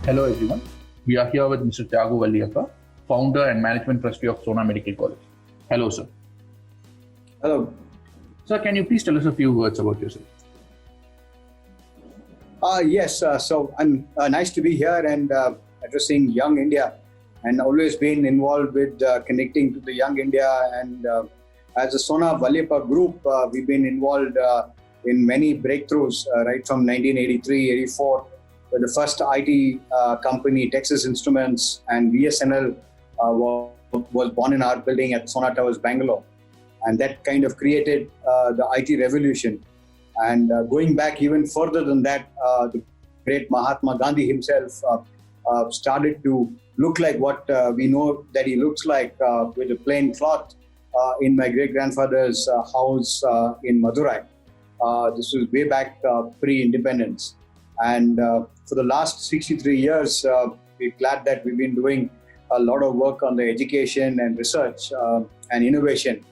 Hello everyone. We are here with Mr. Thyagu Valliappa, founder and management trustee of Sona Medical College. Hello, sir. Hello. Sir, can you please tell us a few words about yourself? Yes, so I'm nice to be here and addressing Young India, and always been involved with connecting to the Young India. And as a Sona Valliappa group, we've been involved in many breakthroughs right from 1983, 84, where the first IT company, Texas Instruments and VSNL, was born in our building at Sona Towers, Bangalore. And that kind of created the IT revolution. And going back even further than that, the great Mahatma Gandhi himself started to look like what we know that he looks like, with a plain cloth in my great-grandfather's house in Madurai. This was way back pre-independence. And for the last 63 years, we're glad that we've been doing a lot of work on the education and research and innovation.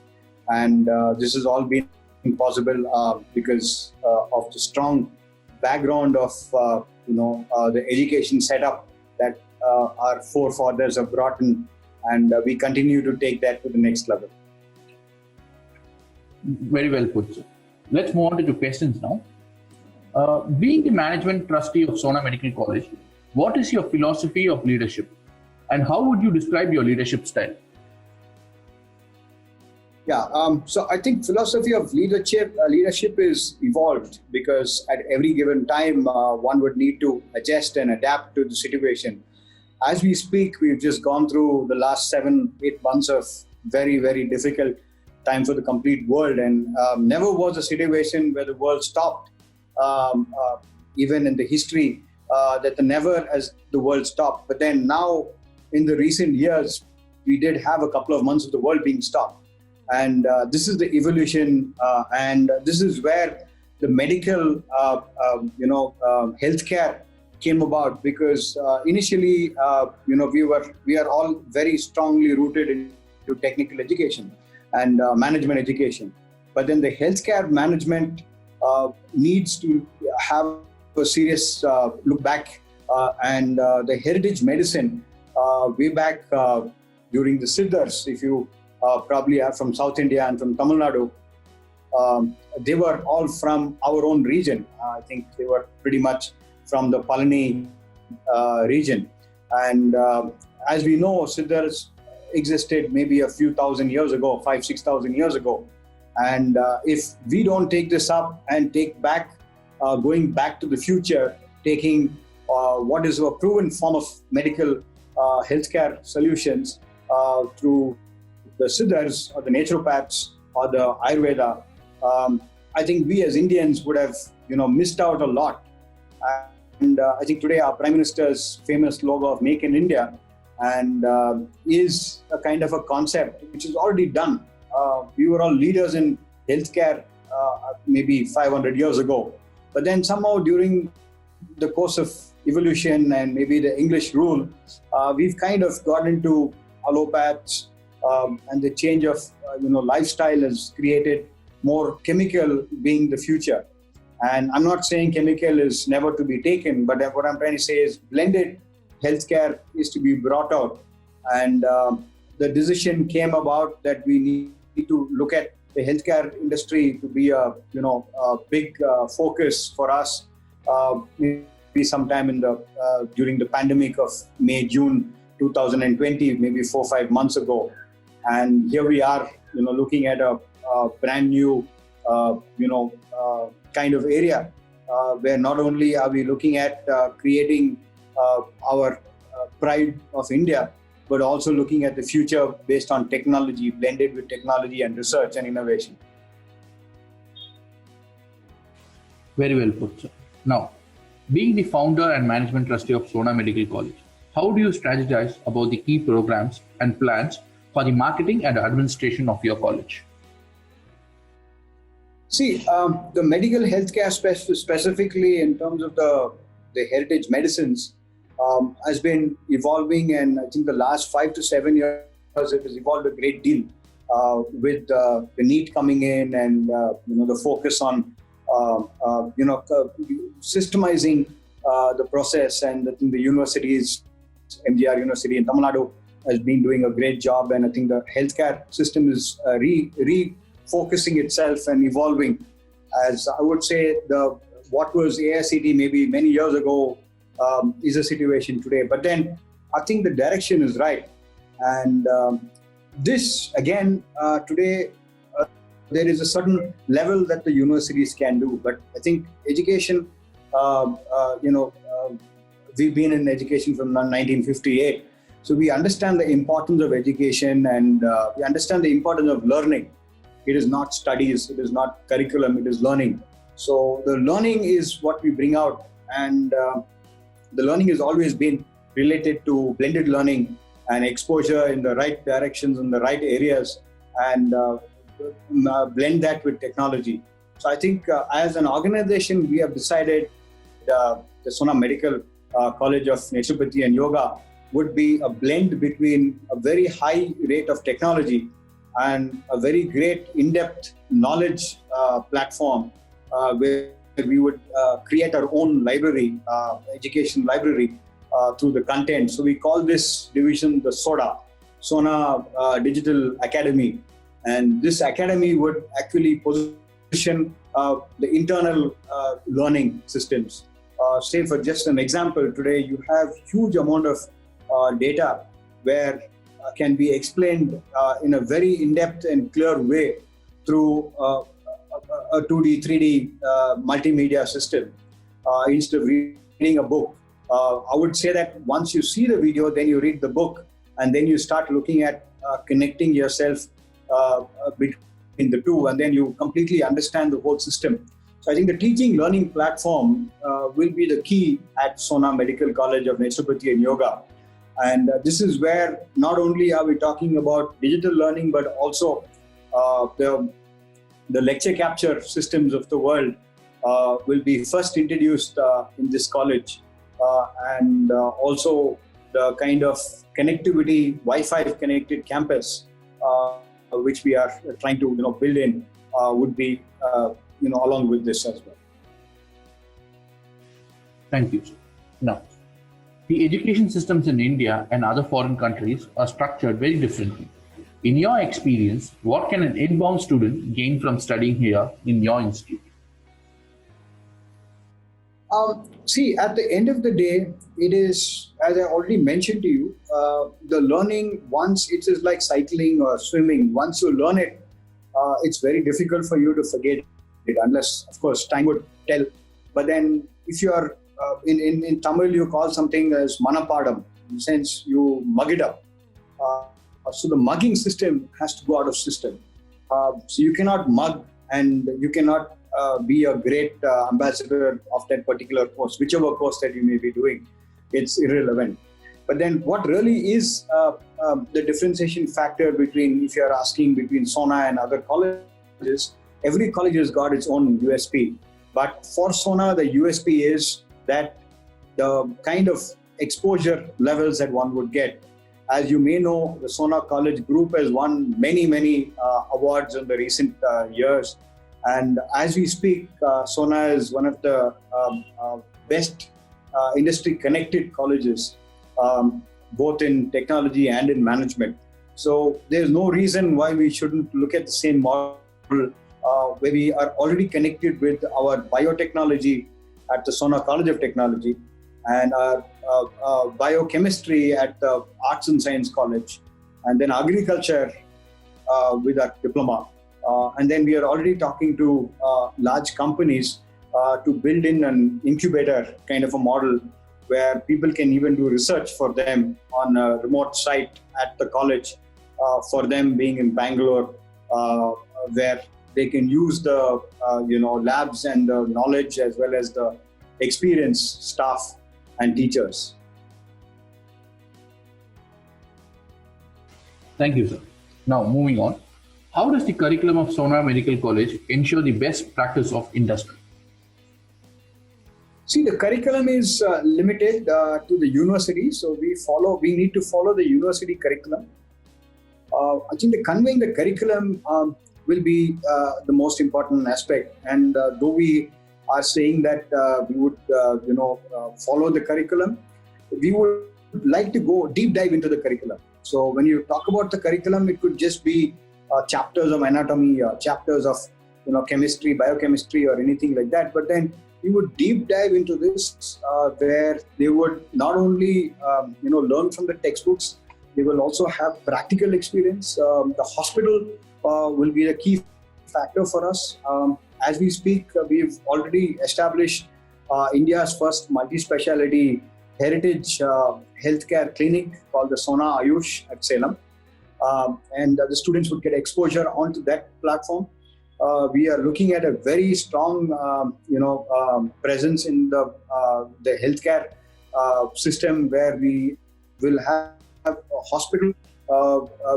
And this has all been possible because of the strong background of the education setup that our forefathers have brought in, and we continue to take that to the next level. Very well put, sir. Let's move on to the questions now. Being the management trustee of Sona Medical College, what is your philosophy of leadership, and how would you describe your leadership style? Yeah, so I think philosophy of leadership is evolved because at every given time, one would need to adjust and adapt to the situation. As we speak, we've just gone through the last 7-8 months of very, very difficult time for the complete world, and never was a situation where the world stopped, even in the history, that never as the world stopped. But then now, in the recent years, we did have a couple of months of the world being stopped. And this is the evolution, and this is where the medical, healthcare came about. Because initially, we are all very strongly rooted into technical education and management education. But then the healthcare management needs to have a serious look back, and the heritage medicine way back during the Siddhars, if you probably are from South India and from Tamil Nadu. They were all from our own region. I think they were pretty much from the Palani region. And as we know, Siddhars existed maybe a few thousand years ago, 5,000-6,000 years ago. And if we don't take this up and take back, going back to the future, taking what is a proven form of medical healthcare solutions through the Siddhars or the naturopaths or the Ayurveda, I think we as Indians would have, missed out a lot. And I think today our Prime Minister's famous logo of Make in India and is a kind of a concept which is already done. We were all leaders in healthcare maybe 500 years ago. But then somehow during the course of evolution and maybe the English rule, we've kind of got into allopathy, and the change of lifestyle has created more chemical being the future. And I'm not saying chemical is never to be taken, but what I'm trying to say is blended healthcare is to be brought out. And the decision came about that we need to look at the healthcare industry to be a big focus for us. Maybe sometime during the pandemic of May-June 2020, maybe 4 or 5 months ago. And here we are, looking at a brand new, kind of area where not only are we looking at creating our pride of India, but also looking at the future based on technology, blended with technology and research and innovation. Very well put, sir. Now, being the founder and management trustee of Sona Medical College, how do you strategize about the key programs and plans for the marketing and administration of your college? See, the medical healthcare specifically in terms of the heritage medicines has been evolving, and I think the last 5 to 7 years it has evolved a great deal with the NEET coming in and the focus on systemizing the process, and I think the universities, MGR University in Tamil Nadu, has been doing a great job, and I think the healthcare system is refocusing itself and evolving. As I would say, what was AICT maybe many years ago is a situation today. But then I think the direction is right, and this again today there is a certain level that the universities can do. But I think education, we've been in education from 1958. So we understand the importance of education, and we understand the importance of learning. It is not studies, it is not curriculum, it is learning. So the learning is what we bring out, and the learning has always been related to blended learning and exposure in the right directions, in the right areas, and blend that with technology. So I think as an organization, we have decided the Sona Medical College of Naturopathy and Yoga would be a blend between a very high rate of technology and a very great in-depth knowledge platform where we would create our own library, education library through the content. So we call this division the Sona Digital Academy. And this academy would actually position the internal learning systems. Say for just an example, today you have huge amount of data where can be explained in a very in-depth and clear way through a 2D, 3D multimedia system instead of reading a book. I would say that once you see the video, then you read the book, and then you start looking at connecting yourself between the two, and then you completely understand the whole system. So I think the teaching learning platform will be the key at Sona Medical College of Naturopathy and Yoga. And this is where not only are we talking about digital learning, but also the lecture capture systems of the world will be first introduced in this college. And also the kind of connectivity, Wi-Fi connected campus, which we are trying to build in, would be along with this as well. Thank you. Now, the education systems in India and other foreign countries are structured very differently. In your experience, what can an inbound student gain from studying here in your institute? See, at the end of the day, it is, as I already mentioned to you, the learning, once it is like cycling or swimming, once you learn it, it's very difficult for you to forget it, unless, of course, time would tell. But then if you are, in Tamil, you call something as manapadam, in the sense you mug it up. So the mugging system has to go out of system. So you cannot mug, and you cannot be a great ambassador of that particular course, whichever course that you may be doing. It's irrelevant. But then what really is the differentiation factor between, if you're asking between Sona and other colleges, every college has got its own USP. But for Sona, the USP is that the kind of exposure levels that one would get. As you may know, the Sona College Group has won many awards in the recent years. And as we speak, Sona is one of the best industry-connected colleges, both in technology and in management. So there's no reason why we shouldn't look at the same model where we are already connected with our biotechnology at the Sona College of Technology and our biochemistry at the Arts and Science College, and then agriculture with our diploma. And then we are already talking to large companies to build in an incubator kind of a model where people can even do research for them on a remote site at the college, for them being in Bangalore, where they can use the labs and the knowledge as well as the experienced staff and teachers. Thank you, sir. Now, moving on. How does the curriculum of Sona Medical College ensure the best practice of industry? See, the curriculum is limited to the university, so we need to follow the university curriculum. I think conveying the curriculum will be the most important aspect. And though we are saying that we would, follow the curriculum. We would like to go deep dive into the curriculum. So when you talk about the curriculum, it could just be chapters of anatomy, chapters of chemistry, biochemistry, or anything like that. But then we would deep dive into this, where they would not only learn from the textbooks, they will also have practical experience. The hospital will be a key factor for us. As we speak, we've already established India's first multi-speciality heritage healthcare clinic called the Sona Ayush at Salem. And the students would get exposure onto that platform. We are looking at a very strong, presence in the healthcare system, where we will have a hospital,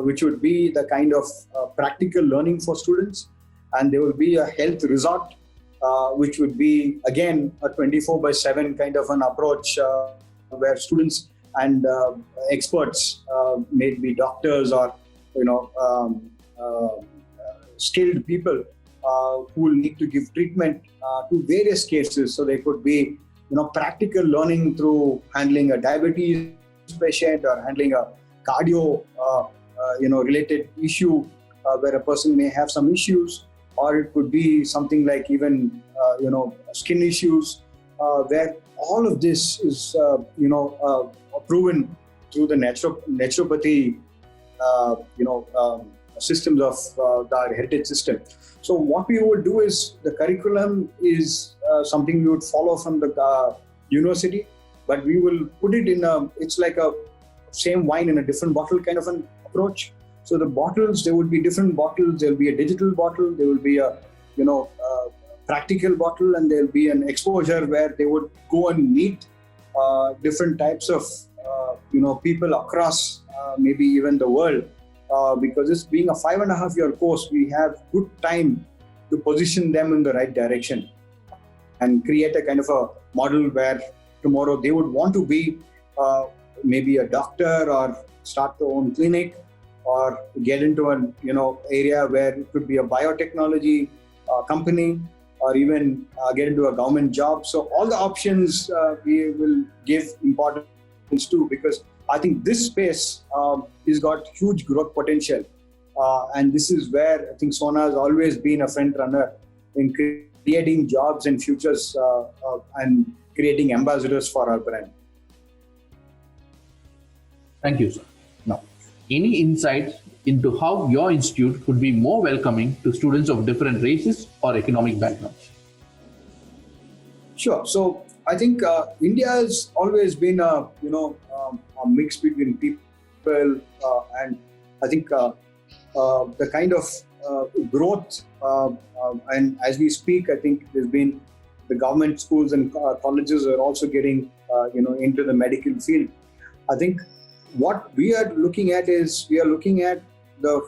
which would be the kind of practical learning for students, and there will be a health resort, which would be again a 24/7 kind of an approach, where students and experts, maybe doctors or skilled people who will need to give treatment to various cases. So they could be practical learning through handling a diabetes patient or handling a cardio related issue, where a person may have some issues, or it could be something like even skin issues, where all of this is proven through the naturopathy systems of our heritage system. So what we would do is, the curriculum is something we would follow from the university, but we will put it in it's like a same wine in a different bottle kind of an approach. So the bottles, there would be different bottles. There will be a digital bottle. There will be a practical bottle, and there will be an exposure where they would go and meet different types of people across maybe even the world. Because this being a 5.5-year course, we have good time to position them in the right direction and create a kind of a model where tomorrow they would want to be maybe a doctor, or start their own clinic, or get into an area where it could be a biotechnology company, or even get into a government job. So all the options we will give importance to, because I think this space has got huge growth potential. And this is where I think Sona has always been a front runner in creating jobs and futures and creating ambassadors for our brand. Thank you, sir. Now, any insights into how your institute could be more welcoming to students of different races or economic backgrounds? Sure. So I think India has always been a mix between people, and I think the kind of growth, and as we speak, I think there's been the government schools and colleges are also getting into the medical field. I think what we are looking at is, we are looking at the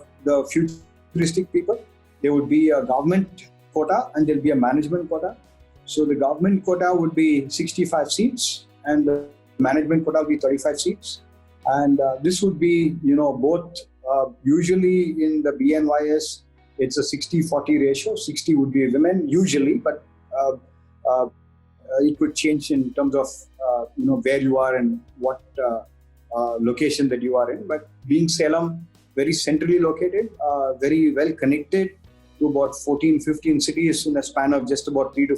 futuristic people. There would be a government quota and there'll be a management quota. So the government quota would be 65 seats and the management quota would be 35 seats. And this would be, both usually in the BNYS, it's a 60-40 ratio. 60 would be women usually, but it could change in terms of, where you are and what location that you are in. But being Salem, very centrally located, very well connected to about 14-15 cities in a span of just about 3 to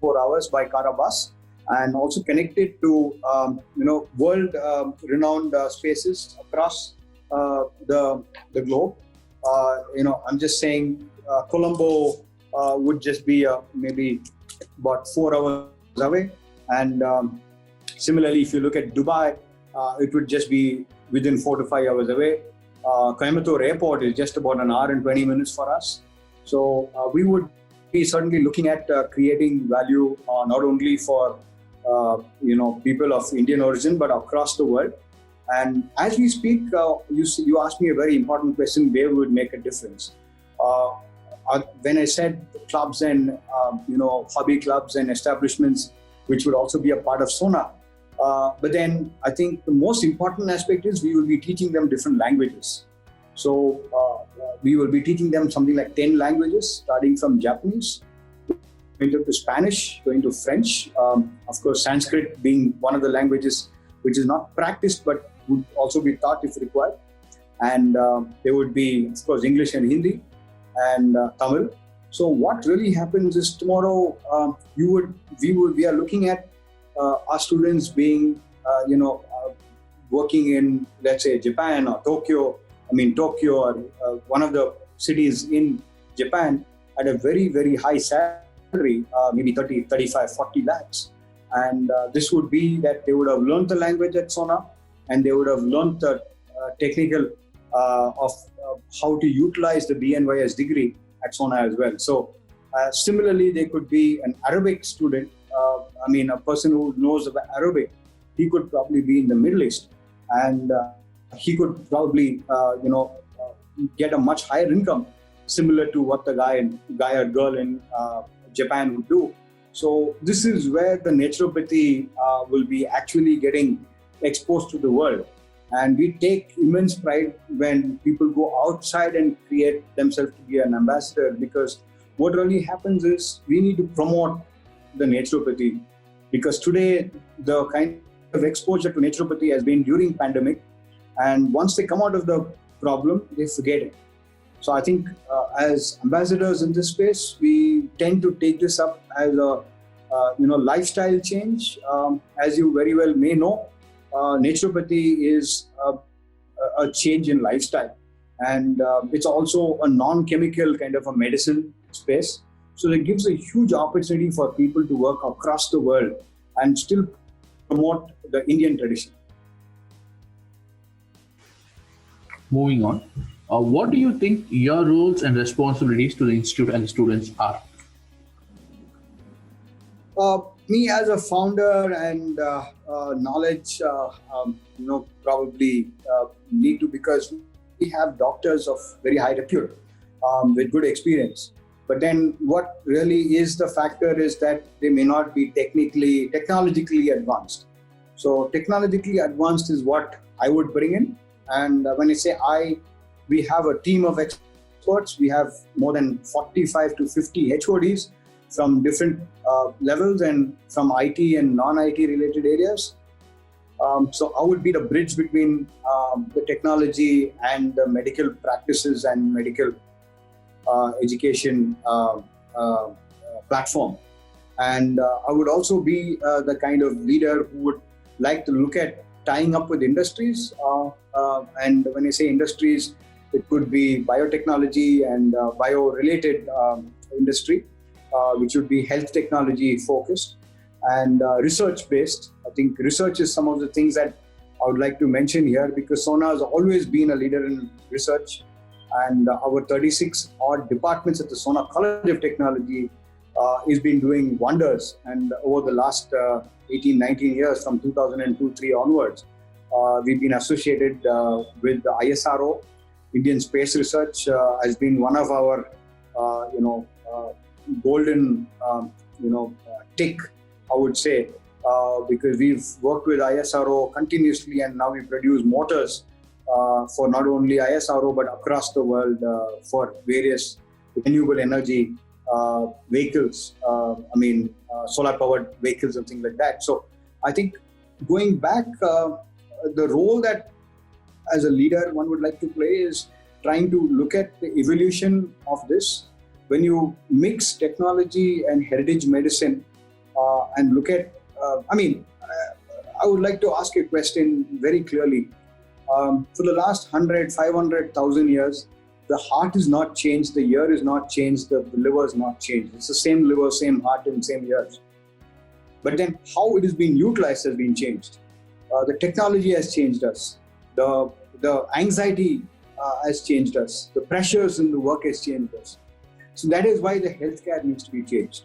4 hours by car or bus, and also connected to world renowned spaces across the globe. I'm just saying Colombo would just be maybe about 4 hours away, and similarly if you look at Dubai, it would just be within 4 to 5 hours away. Coimbatore Airport is just about an hour and 20 minutes for us. So we would be certainly looking at creating value not only for people of Indian origin, but across the world. And as we speak, you asked me a very important question: where would make a difference? When I said clubs and hobby clubs and establishments, which would also be a part of Sona. But then I think the most important aspect is we will be teaching them different languages. So we will be teaching them something like 10 languages, starting from Japanese to Spanish, going to French. Of course, Sanskrit being one of the languages which is not practiced but would also be taught if required. And there would be, of course, English and Hindi and Tamil. So what really happens is tomorrow we are looking at our students being working in, let's say, Japan or Tokyo or one of the cities in Japan at a very, very high salary, maybe 30, 35, 40 lakhs. And this would be that they would have learned the language at Sona, and they would have learned the technical of how to utilize the BNYS degree at Sona as well. So similarly, there could be an Arabic student, a person who knows about Arabic. He could probably be in the Middle East, and he could probably get a much higher income, similar to what the guy or girl in Japan would do. So this is where the naturopathy will be actually getting exposed to the world. And we take immense pride when people go outside and create themselves to be an ambassador, because what really happens is we need to promote the naturopathy, because today the kind of exposure to naturopathy has been during pandemic, and once they come out of the problem, they forget it. So I think as ambassadors in this space, we tend to take this up as a lifestyle change. As you very well may know, naturopathy is a change in lifestyle, and it's also a non-chemical kind of a medicine space. So it gives a huge opportunity for people to work across the world and still promote the Indian tradition. Moving on, what do you think your roles and responsibilities to the institute and the students are? Me as a founder and knowledge, probably need to, because we have doctors of very high repute with good experience. But then what really is the factor is that they may not be technologically advanced. So technologically advanced is what I would bring in. And when I say we have a team of experts. We have more than 45 to 50 HODs from different levels and from IT and non-IT related areas. So I would be the bridge between the technology and the medical practices and medical education platform. And I would also be the kind of leader who would like to look at tying up with industries. And when I say industries, it could be biotechnology and bio-related industry, which would be health technology focused and research-based. I think research is some of the things that I would like to mention here, because Sona has always been a leader in research, and our 36 odd departments at the Sona College of Technology has been doing wonders. And over the last 18, 19 years, from 2002-3 onwards, we've been associated with the ISRO. Indian Space Research has been one of our, golden, tick, I would say, because we've worked with ISRO continuously, and now we produce motors for not only ISRO but across the world for various renewable energy vehicles, solar-powered vehicles and things like that. So I think going back, the role that as a leader one would like to play is trying to look at the evolution of this. When you mix technology and heritage medicine and look at, I would like to ask a question very clearly. For the last 100, 500,000 years, the heart is not changed, the ear is not changed, the liver is not changed. It's the same liver, same heart, and same ears. But then how it is being utilized has been changed. The technology has changed us. The anxiety has changed us. The pressures in the work has changed us. So that is why the healthcare needs to be changed.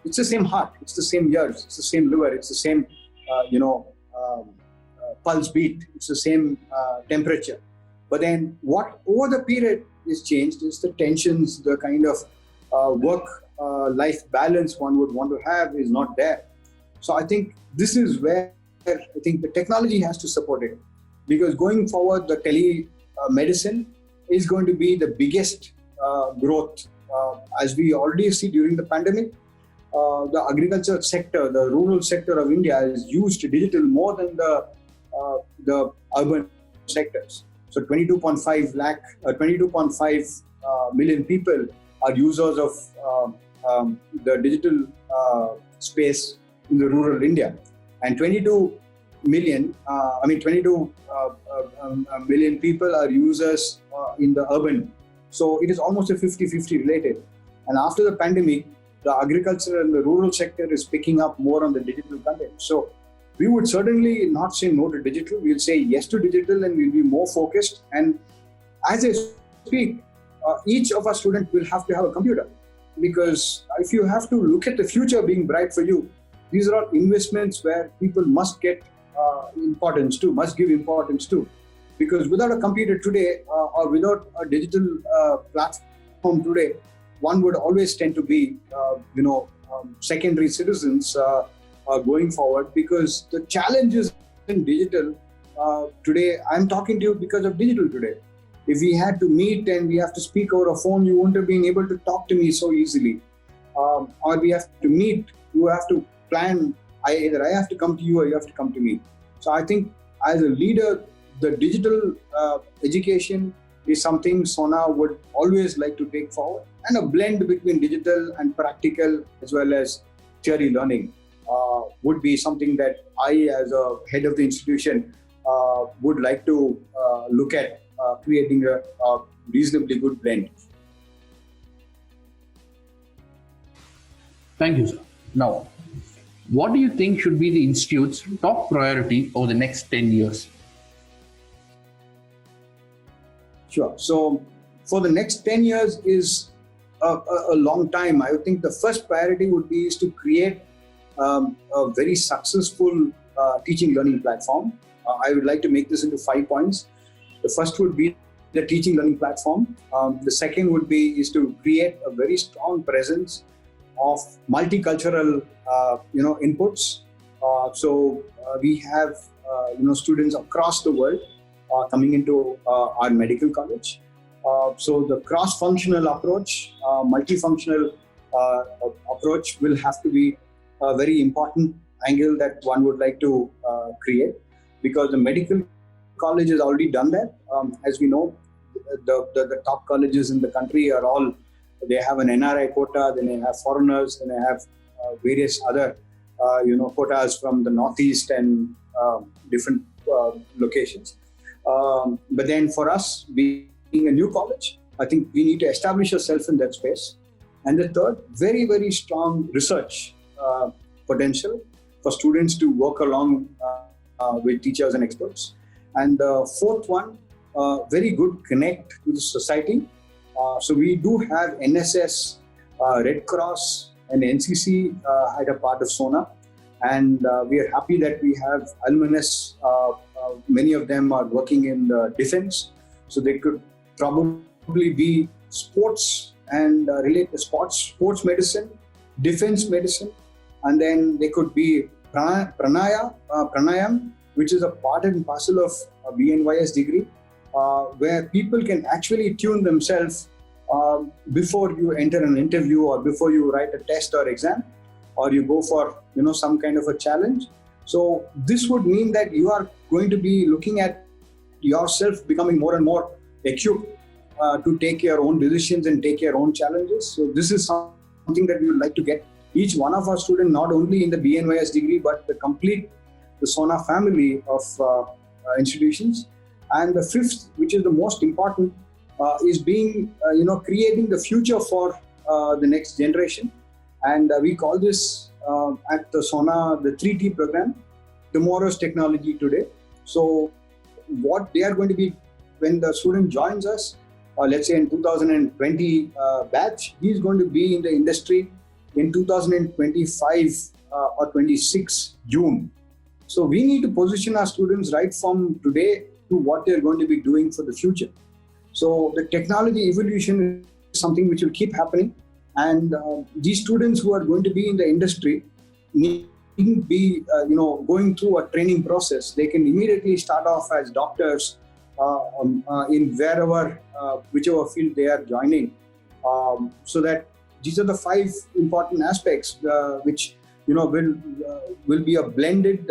It's the same heart, it's the same ears, it's the same liver, it's the same, pulse beat, it's the same temperature. But then what over the period is changed is the tensions, the kind of work-life balance one would want to have is not there. So I think this is where I think the technology has to support it, because going forward, the telemedicine is going to be the biggest growth as we already see during the pandemic, the agriculture sector, the rural sector of India has used digital more than the urban sectors. So 22.5 million people are users of the digital space in the rural India, and 22 million people are users in the urban. So it is almost a 50-50 related. And after the pandemic, the agriculture and the rural sector is picking up more on the digital content. So we would certainly not say no to digital. We'll say yes to digital, and we'll be more focused. And as I speak, each of our students will have to have a computer, because if you have to look at the future being bright for you, these are all investments where people must get must give importance to. Because without a computer today, or without a digital platform today, one would always tend to be, secondary citizens going forward. Because the challenges in digital today, I'm talking to you because of digital today. If we had to meet and we have to speak over a phone, you wouldn't have been able to talk to me so easily. Or we have to meet, you have to plan. Either I have to come to you or you have to come to me. So I think as a leader, the digital education is something Sona would always like to take forward, and a blend between digital and practical as well as theory learning would be something that I, as a head of the institution, would like to look at creating a reasonably good blend. Thank you, sir. Now, what do you think should be the Institute's top priority over the next 10 years? Sure. So for the next 10 years is a long time. I would think the first priority would be is to create a very successful teaching learning platform. I would like to make this into 5 points. The first would be the teaching learning platform. The second would be is to create a very strong presence of multicultural inputs. So we have students across the world coming into our medical college. So the cross-functional approach, multifunctional approach will have to be a very important angle that one would like to create, because the medical college has already done that. As we know, the top colleges in the country are all, they have an NRI quota, then they have foreigners, then they have various other quotas from the Northeast and different locations. But then for us, being a new college, I think we need to establish ourselves in that space. And the third, very, very strong research potential for students to work along with teachers and experts. And the fourth one, very good connect to the society. So we do have NSS, Red Cross and NCC at a part of Sona. And we are happy that we have alumnus. Many of them are working in the defense. So they could probably be sports and relate to sports medicine, defense medicine. And then they could be pranayam, which is a part and parcel of a BNYS degree, where people can actually tune themselves before you enter an interview or before you write a test or exam, or you go for some kind of a challenge. So this would mean that you are going to be looking at yourself becoming more and more equipped to take your own decisions and take your own challenges. So this is something that we would like to get each one of our students, not only in the BNYS degree, but the Sona family of institutions. And the fifth, which is the most important, is being, creating the future for the next generation. And we call this at the Sona, the 3T program, tomorrow's technology today. So what they are going to be, when the student joins us, let's say in 2020 batch, he's going to be in the industry in 2025 or 26 June. So we need to position our students right from today to what they're going to be doing for the future. So the technology evolution is something which will keep happening. And these students who are going to be in the industry need to be, going through a training process. They can immediately start off as doctors in whichever field they are joining. So that these are the 5 important aspects which will be a blended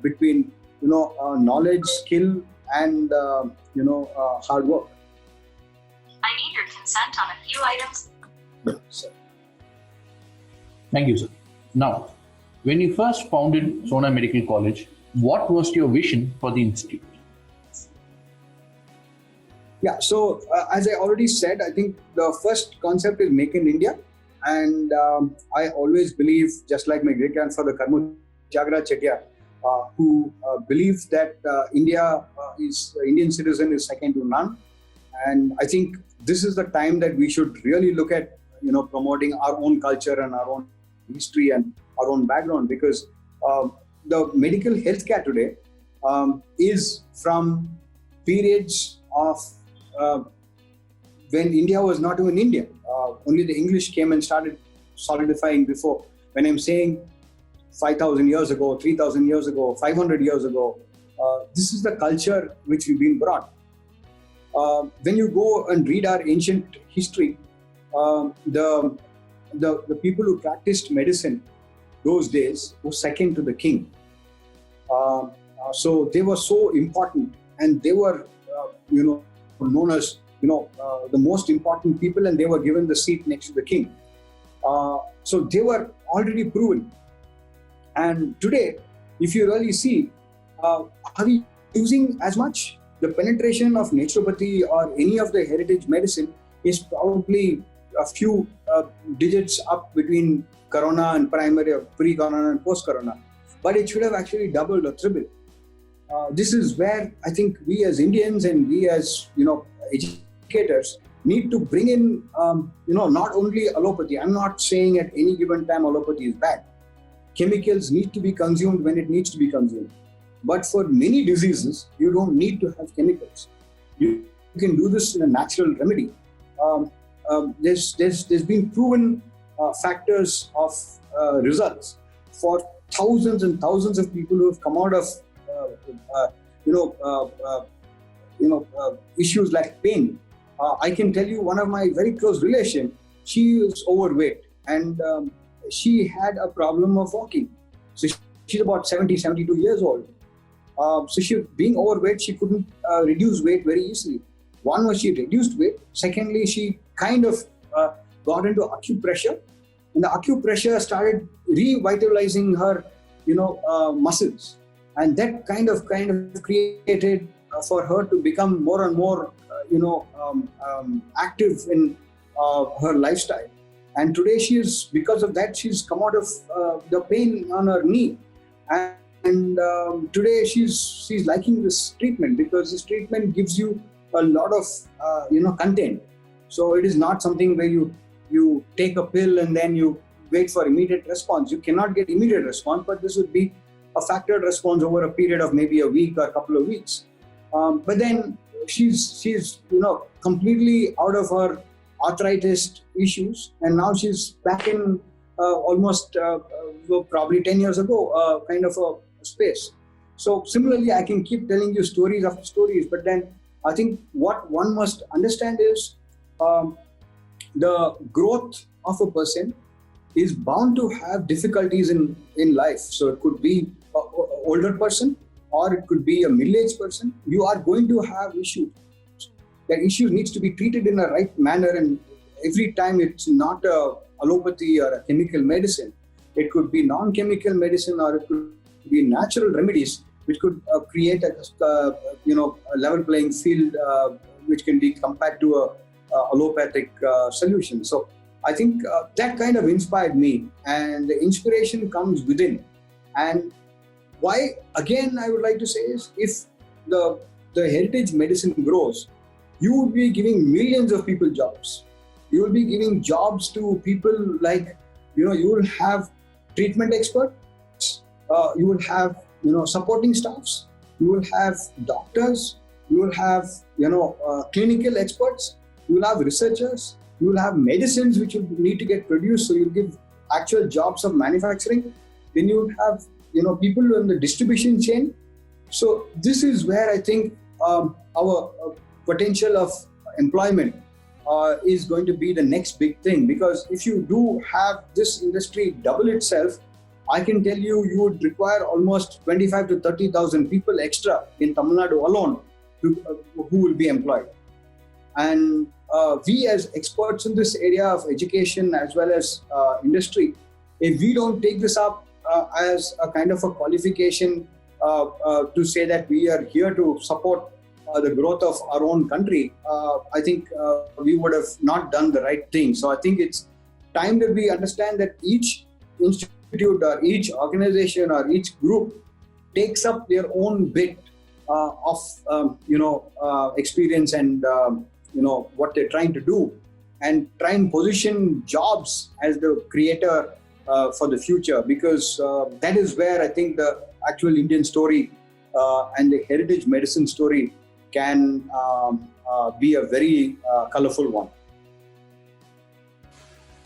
between knowledge, skill, and hard work. I need your consent on a few items. So, Thank you, sir. Now, when you first founded Sona Medical College, what was your vision for the institute? yeah, so as I already said, I think the first concept is Make in India. And I always believe, just like my great grandfather Karmu Jagra Chettiar, who believed that Indian citizen is second to none. And I think this is the time that we should really look at, promoting our own culture and our own history and our own background, because the medical healthcare today is from periods of when India was not even India. Only the English came and started solidifying before. When I'm saying 5,000 years ago, 3,000 years ago, 500 years ago, this is the culture which we've been brought. When you go and read our ancient history, the people who practiced medicine those days were second to the king. So they were so important, and they were, known as the most important people, and they were given the seat next to the king. So they were already proven. And today, if you really see, are we using as much? The penetration of naturopathy or any of the heritage medicine is probably a few digits up between Corona and pre-Corona and post-Corona. But it should have actually doubled or tripled. This is where I think we as Indians and we as, educators need to bring in, not only allopathy. I'm not saying at any given time allopathy is bad. Chemicals need to be consumed when it needs to be consumed. But for many diseases, you don't need to have chemicals. You can do this in a natural remedy. There's been proven factors of results for thousands and thousands of people who have come out of issues like pain. I can tell you one of my very close relation, she is overweight, and she had a problem of walking. So she's about 72 years old. So she, being overweight, she couldn't reduce weight very easily. One was she reduced weight. Secondly, she kind of got into acupressure, and the acupressure started revitalizing her, muscles, and that kind of created for her to become more and more, active in her lifestyle. And today because of that, she's come out of the pain on her knee. And today she's liking this treatment, because this treatment gives you a lot of content. So it is not something where you take a pill and then you wait for immediate response. You cannot get immediate response, but this would be a factored response over a period of maybe a week or a couple of weeks. But then she's completely out of her arthritis issues, and now she's back in almost probably 10 years ago kind of a space. So similarly, I can keep telling you stories after stories, but then I think what one must understand is the growth of a person is bound to have difficulties in life. So it could be an older person, or it could be a middle-aged person. You are going to have issues. That issue needs to be treated in a right manner, and every time it's not a allopathy or a chemical medicine. It could be non-chemical medicine, or it could be natural remedies, which could create a level playing field, which can be compared to a allopathic solution. So I think that kind of inspired me, and the inspiration comes within. And why, again, I would like to say is, if the heritage medicine grows, you would be giving millions of people jobs. You will be giving jobs to people like, you will have treatment experts, you will have, supporting staffs, you will have doctors, you will have, clinical experts, you will have researchers, you will have medicines which will need to get produced, so you'll give actual jobs of manufacturing. Then you will have, people in the distribution chain. So this is where I think our potential of employment is going to be the next big thing, because if you do have this industry double itself, I can tell you, you would require almost 25 to 30,000 people extra in Tamil Nadu alone who will be employed. And we as experts in this area of education as well as industry, if we don't take this up as a kind of a qualification to say that we are here to support the growth of our own country, I think we would have not done the right thing. So I think it's time that we understand that each institute or each organization or each group takes up their own bit of experience and what they're trying to do, and try and position jobs as the creator for the future, because that is where I think the actual Indian story and the heritage medicine story can be a very colorful one.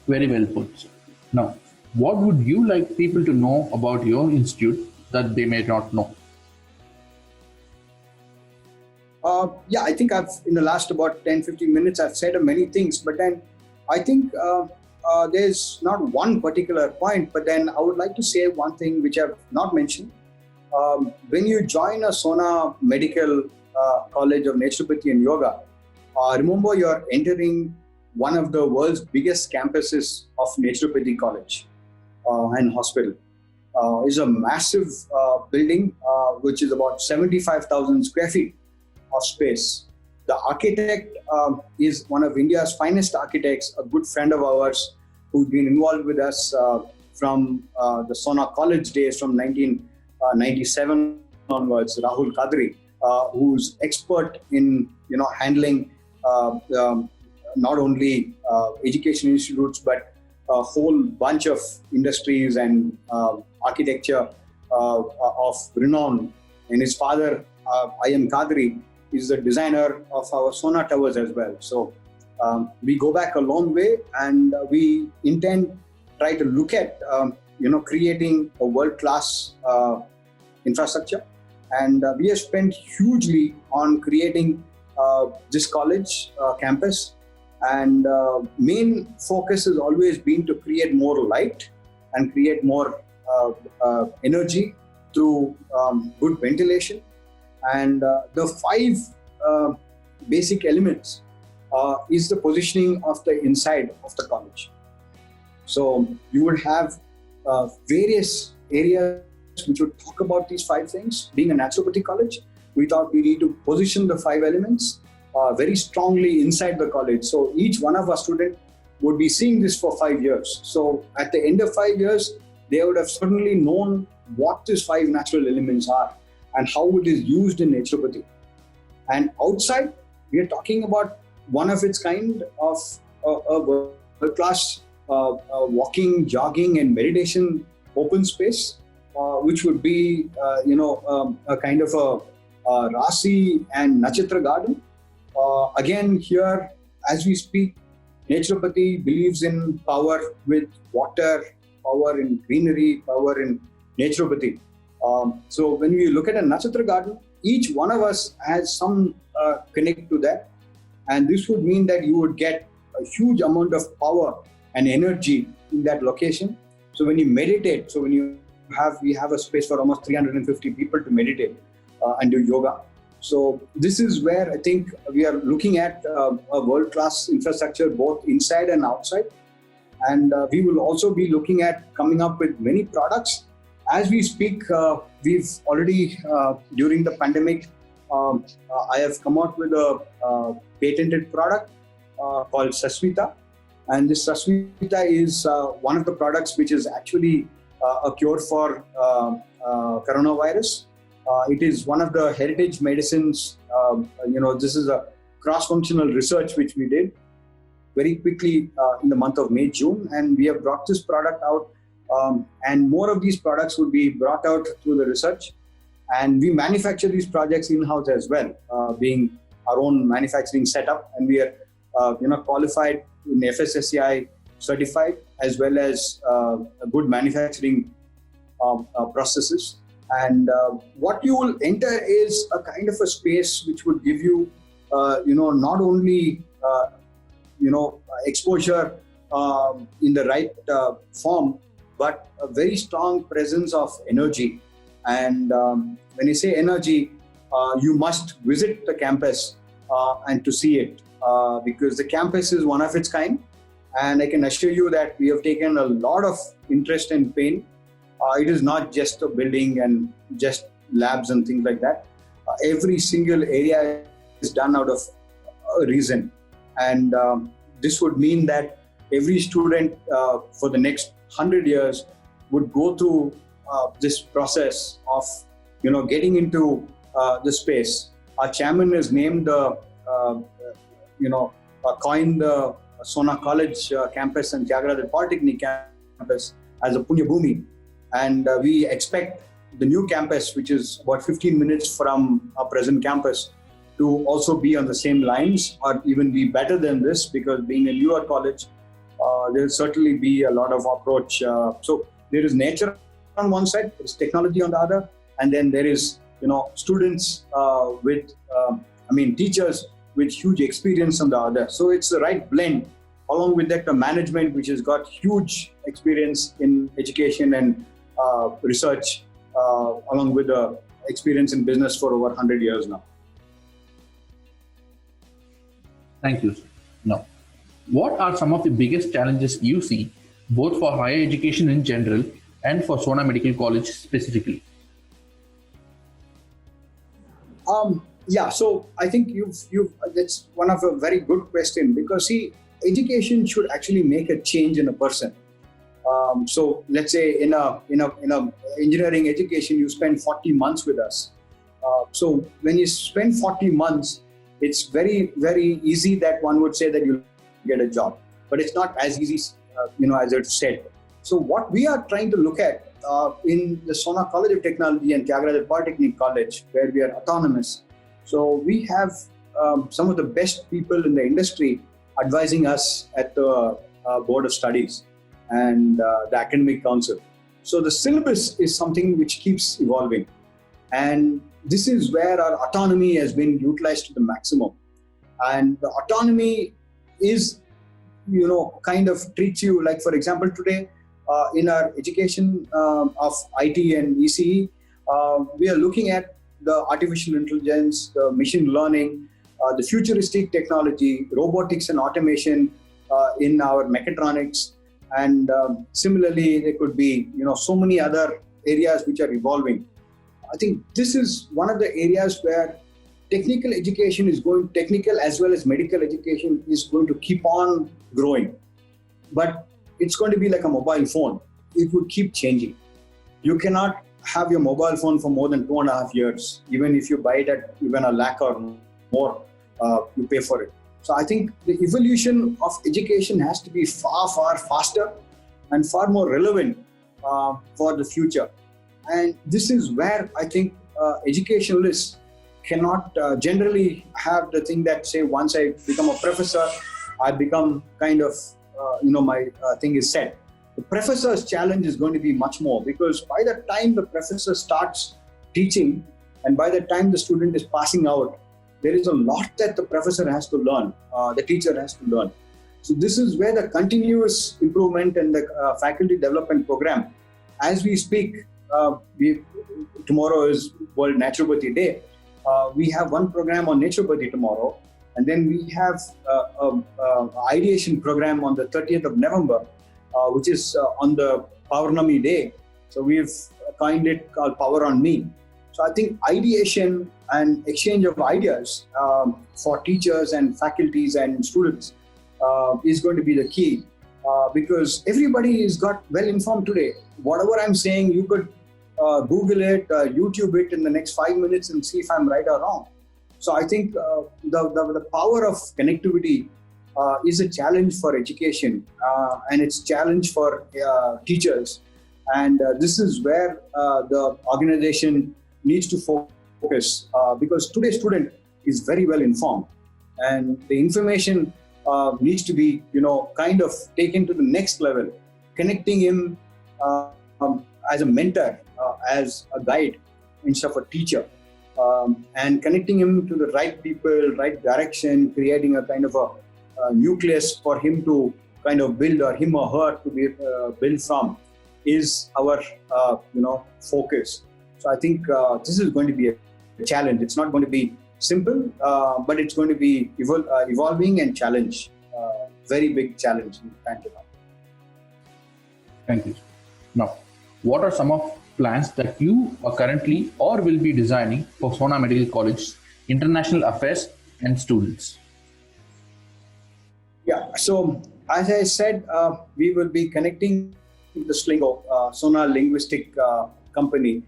Very well put, sir. Now, what would you like people to know about your institute that they may not know? I think in the last about 10-15 minutes, I've said many things, but then I think there's not one particular point, but then I would like to say one thing which I've not mentioned. When you join a Sona Medical College of Naturopathy and Yoga, remember you're entering one of the world's biggest campuses of Naturopathy College and Hospital. It's a massive building which is about 75,000 square feet of space. The architect is one of India's finest architects, a good friend of ours who's been involved with us from the Sona College days from 1997 onwards, Rahul Kadri, who's expert in handling not only education institutes but a whole bunch of industries and architecture of renown. And his father, I.M. Kadri, is the designer of our Sona towers as well. So we go back a long way, and we try to look at creating a world-class infrastructure. And we have spent hugely on creating this college campus. And main focus has always been to create more light and create more energy through good ventilation. And the five basic elements is the positioning of the inside of the college. So you would have various areas which would talk about these five things. Being a naturopathy college, we thought we need to position the five elements very strongly inside the college. So each one of our students would be seeing this for 5 years. So at the end of 5 years, they would have certainly known what these five natural elements are and how it is used in naturopathy. And outside, we are talking about one of its kind of a world-class walking, jogging and meditation open space, which would be a kind of a Rasi and Nachitra garden. Again, here, as we speak, naturopathy believes in power with water, power in greenery, power in naturopathy. So when we look at a Nachitra garden, each one of us has some connect to that. And this would mean that you would get a huge amount of power and energy in that location. So when you meditate, we have a space for almost 350 people to meditate and do yoga. So this is where I think we are looking at a world-class infrastructure both inside and outside. And we will also be looking at coming up with many products. As we speak, we've already, during the pandemic, I have come out with a patented product called Sasmita. And this Sasmita is one of the products which is actually a cure for coronavirus. It is one of the heritage medicines. This is a cross-functional research which we did very quickly in the month of May, June. And we have brought this product out. And more of these products would be brought out through the research. And we manufacture these projects in-house as well, being our own manufacturing setup. And we are qualified in FSSAI certified, as well as good manufacturing processes. And what you will enter is a kind of a space which would give you, not only exposure in the right form, but a very strong presence of energy. And when you say energy, you must visit the campus and to see it, because the campus is one of its kind. And I can assure you that we have taken a lot of interest and pain. It is not just a building and just labs and things like that. Every single area is done out of a reason. And this would mean that every student for the next 100 years would go through this process of, getting into the space. Our chairman has named coined the Sona College campus and Thyagu Polytechnic campus as a Punya Bhumi. And we expect the new campus, which is about 15 minutes from our present campus, to also be on the same lines or even be better than this, because being a newer college, there will certainly be a lot of approach. So there is nature on one side, there is technology on the other, and then there is, students teachers with huge experience on the other. So it's the right blend. Along with that, the management, which has got huge experience in education and research, along with the experience in business for over 100 years now. Thank you. Now, what are some of the biggest challenges you see, both for higher education in general and for Sona Medical College specifically? So I think that's one of a very good question, because see, education should actually make a change in a person. So let's say in a engineering education, you spend 40 months with us. So when you spend 40 months, it's very, very easy that one would say that you'll get a job, but it's not as easy, as it's said. So what we are trying to look at in the Sona College of Technology and Thyagu Polytechnic College, where we are autonomous. So we have some of the best people in the industry advising us at the Board of Studies and the Academic Council. So the syllabus is something which keeps evolving. And this is where our autonomy has been utilized to the maximum. And the autonomy is, kind of treats you like, for example, today in our education of IT and ECE, we are looking at the artificial intelligence, the machine learning, the futuristic technology, robotics and automation in our mechatronics. And similarly, there could be, so many other areas which are evolving. I think this is one of the areas where technical education technical as well as medical education is going to keep on growing. But it's going to be like a mobile phone. It would keep changing. You cannot have your mobile phone for more than 2.5 years. Even if you buy it at even a lakh or more, you pay for it. So I think the evolution of education has to be far, far faster and far more relevant for the future. And this is where I think educationalists cannot generally have the thing that, say, once I become a professor, I become kind of, my thing is set. The professor's challenge is going to be much more, because by the time the professor starts teaching and by the time the student is passing out, there is a lot that the professor has to learn, the teacher has to learn. So this is where the continuous improvement and the faculty development program, as we speak, tomorrow is World Naturopathy Day. We have one program on naturopathy tomorrow, and then we have an ideation program on the 30th of November, which is on the Paurnami Day. So we've coined it called Power on Me. So I think ideation and exchange of ideas for teachers and faculties and students is going to be the key, because everybody is got well informed today. Whatever I'm saying, you could Google it, YouTube it in the next 5 minutes and see if I'm right or wrong. So I think the power of connectivity is a challenge for education, and it's a challenge for teachers. And this is where the organization needs to focus, because today's student is very well informed, and the information needs to be, kind of taken to the next level, connecting him as a mentor, as a guide instead of a teacher, and connecting him to the right people, right direction, creating a kind of nucleus for him to kind of build, or him or her to be built from, is our focus. So I think this is going to be a challenge. It's not going to be simple, but it's going to be evolving and challenge. Very big challenge in time to come. Thank you. Now, what are some of plans that you are currently or will be designing for Sona Medical College, international affairs and students? Yeah, so as I said, we will be connecting the Slingo, Sona linguistic company,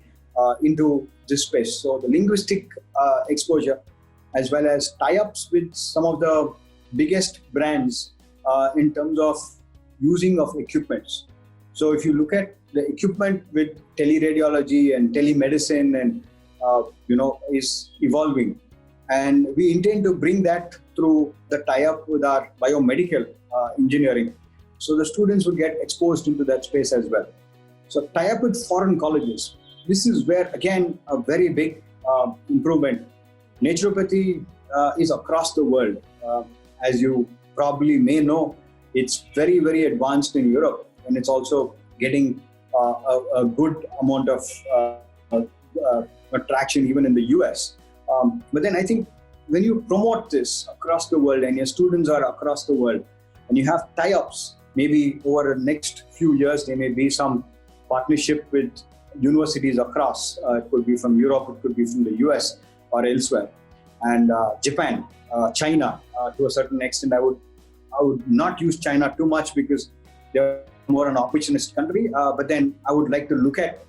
into this space. So the linguistic exposure, as well as tie-ups with some of the biggest brands in terms of using of equipments. So if you look at the equipment with teleradiology and telemedicine and is evolving, and we intend to bring that through the tie-up with our biomedical engineering, so the students will get exposed into that space as well. So tie-up with foreign colleges, this is where again a very big improvement. Naturopathy is across the world. As you probably may know, it's very, very advanced in Europe, and it's also getting a good amount of traction even in the US. But then I think when you promote this across the world and your students are across the world and you have tie-ups, maybe over the next few years, there may be some partnership with universities across. It could be from Europe, it could be from the US or elsewhere. And Japan, China, to a certain extent, I would not use China too much because they're more an opportunist country. But then I would like to look at,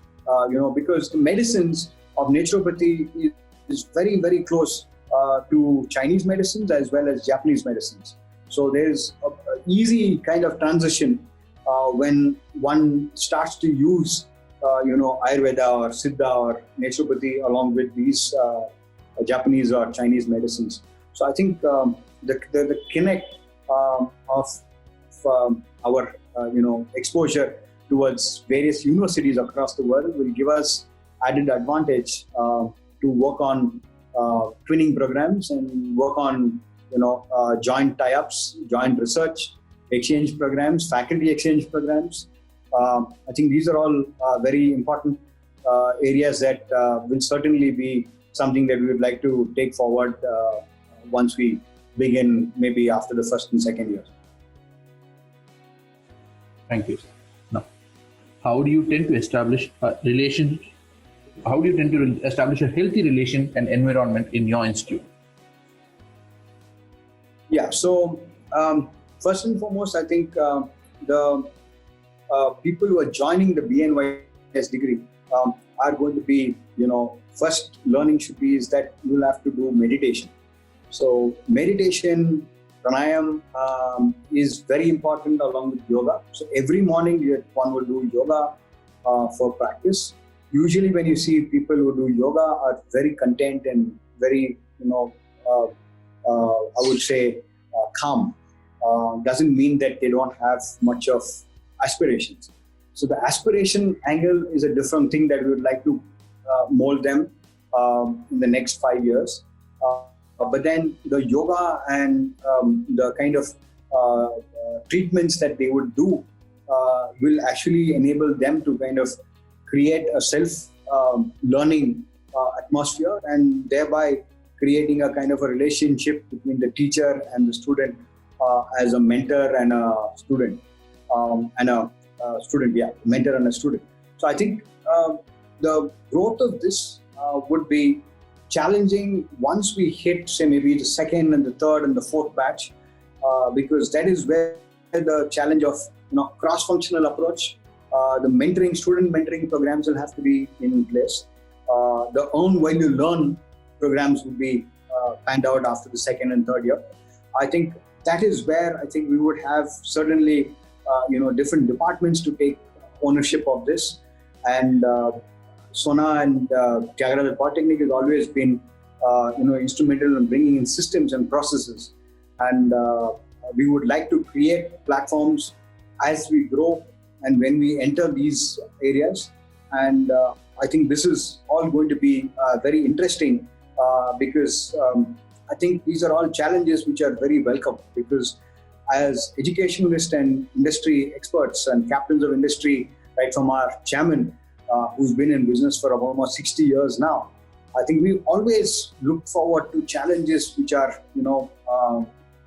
because the medicines of naturopathy is very, very close to Chinese medicines as well as Japanese medicines. So there's an easy kind of transition when one starts to use, Ayurveda or Siddha or naturopathy along with these Japanese or Chinese medicines. So I think the connect of our exposure towards various universities across the world will give us added advantage to work on twinning programs and work on joint tie-ups, joint research, exchange programs, faculty exchange programs. I think these are all very important areas that will certainly be something that we would like to take forward once we begin, maybe after the first and second year. Thank you. Now, how do you tend to establish a relation? How do you tend to establish a healthy relation and environment in your institute? Yeah. So first and foremost, I think the people who are joining the BNYS degree are going to be, first learning should be is that you'll have to do meditation. So meditation, pranayam is very important along with yoga. So every morning one will do yoga for practice. Usually when you see people who do yoga are very content and very, I would say calm. Doesn't mean that they don't have much of aspirations. So the aspiration angle is a different thing that we would like to mold them in the next 5 years. But then the yoga and the kind of treatments that they would do will actually enable them to kind of create a self-learning atmosphere, and thereby creating a kind of a relationship between the teacher and the student as a mentor and a student, mentor and a student. So I think the growth of this would be challenging once we hit, say, maybe the second and the third and the fourth batch, because that is where the challenge of cross-functional approach, the student mentoring programs will have to be in place. The earn while you learn programs will be panned out after the second and third year. I think that is where I think we would have certainly different departments to take ownership of this. And Sona and Thyagu Polytechnic has always been instrumental in bringing in systems and processes. And we would like to create platforms as we grow and when we enter these areas. And I think this is all going to be very interesting because I think these are all challenges which are very welcome, because as educationalists and industry experts and captains of industry, right from our chairman, who's been in business for almost 60 years now, I think we always look forward to challenges which are,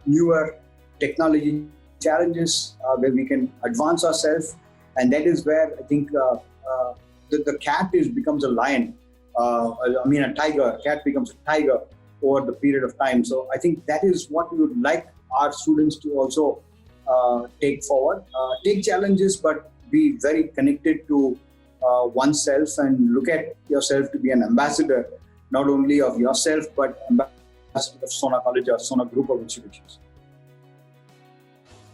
newer technology challenges where we can advance ourselves. And that is where I think the cat becomes a lion. A tiger. Cat becomes a tiger over the period of time. So I think that is what we would like our students to also take forward. Take challenges, but be very connected to oneself and look at yourself to be an ambassador, not only of yourself, but ambassador of Sona College or Sona Group of Institutions.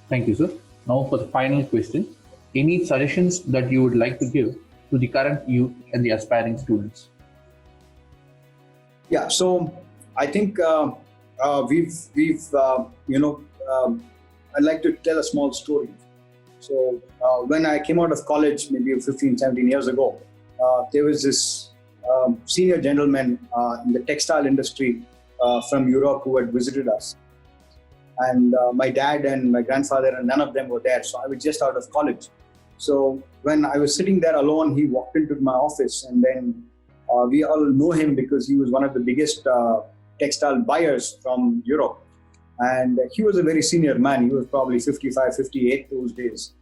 Thank you, sir. Now for the final question, any suggestions that you would like to give to the current youth and the aspiring students? Yeah, so I think I'd like to tell a small story. So when I came out of college, maybe 15, 17 years ago, there was this senior gentleman in the textile industry from Europe who had visited us. And my dad and my grandfather, and none of them were there. So I was just out of college. So when I was sitting there alone, he walked into my office, and then we all know him because he was one of the biggest textile buyers from Europe. And he was a very senior man. He was probably 55, 58 those days.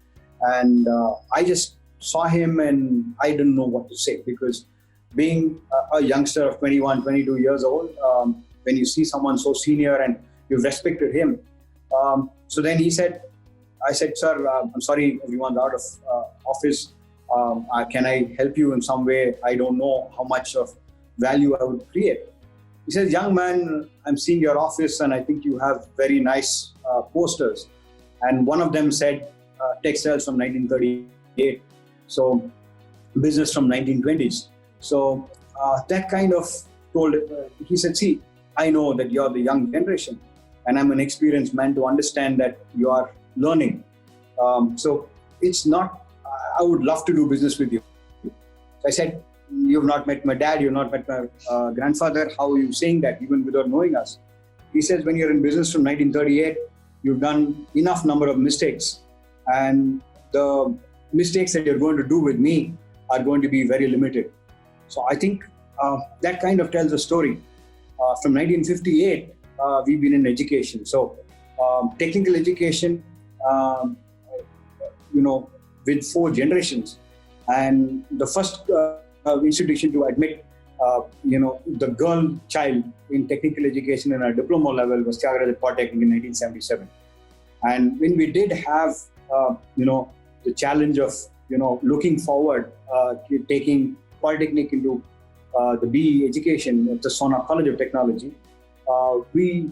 And I just saw him and I didn't know what to say, because being a youngster of 21, 22 years old, when you see someone so senior and you've respected him. So then I said, sir, I'm sorry, everyone's out of office. Can I help you in some way? I don't know how much of value I would create. He says, young man, I'm seeing your office and I think you have very nice posters. And one of them said, textiles from 1938. So business from 1920s. So that kind of told, he said, see, I know that you're the young generation and I'm an experienced man to understand that you are learning. So it's not, I would love to do business with you. So I said, you've not met my dad, you've not met my grandfather. How are you saying that even without knowing us? He says, when you're in business from 1938, you've done enough number of mistakes. And the mistakes that you're going to do with me are going to be very limited. So I think that kind of tells a story. From 1958, we've been in education. So technical education, with 4 generations. And the first institution to admit, the girl child in technical education in a diploma level was Thyagu Valliappa in 1977. And when we did have, the challenge of, looking forward, taking Polytechnic into the BE education at the Sona College of Technology, we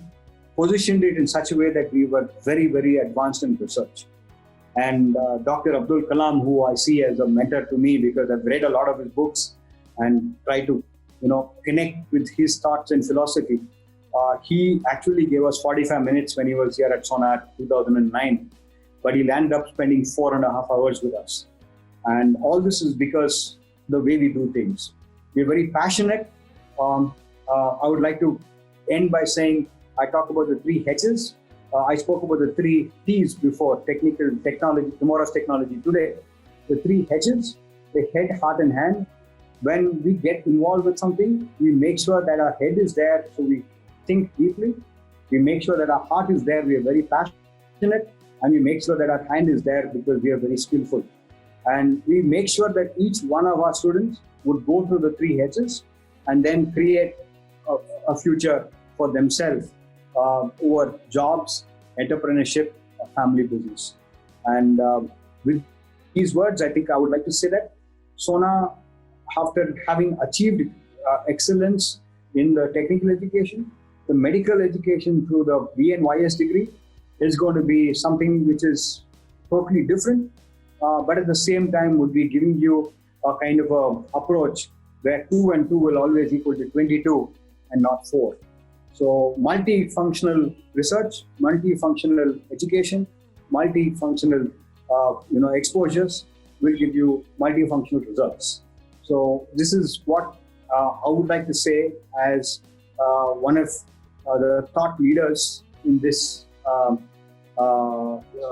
positioned it in such a way that we were very, very advanced in research. And Dr. Abdul Kalam, who I see as a mentor to me because I've read a lot of his books and try to, connect with his thoughts and philosophy. He actually gave us 45 minutes when he was here at Sona 2009, but he ended up spending 4.5 hours with us. And all this is because the way we do things. We're very passionate. I would like to end by saying, I talk about the 3 H's. I spoke about the 3 T's before, technical, technology, tomorrow's technology today. The 3 H's, the head, heart and hand. When we get involved with something, we make sure that our head is there, so we think deeply. We make sure that our heart is there, we are very passionate. And we make sure that our hand is there because we are very skillful. And we make sure that each one of our students would go through the 3 H's and then create a future for themselves over jobs, entrepreneurship, family business. And with these words, I think I would like to say that Sona, after having achieved excellence in the technical education, the medical education through the BNYS degree is going to be something which is totally different, but at the same time would be giving you a kind of a approach where 2 and 2 will always equal to 22 and not 4. So multifunctional research, multifunctional education, multifunctional exposures will give you multifunctional results. So this is what I would like to say as one of the thought leaders in this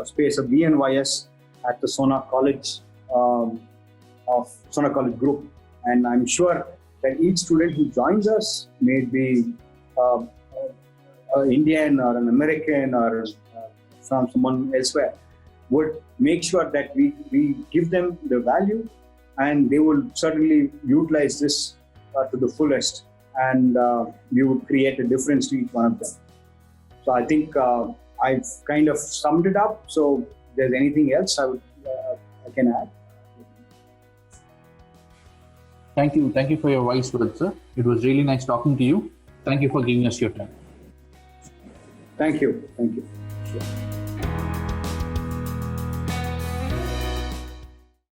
space of BNYS at the Sona College of Sona College Group. And I'm sure that each student who joins us, may it be an Indian or an American or from someone elsewhere, would make sure that we give them the value, and they will certainly utilize this to the fullest, and we would create a difference to each one of them. So I think I've kind of summed it up. So if there's anything else I can add. Thank you. Thank you for your wise words, sir. It was really nice talking to you. Thank you for giving us your time. Thank you. Thank you. Sure.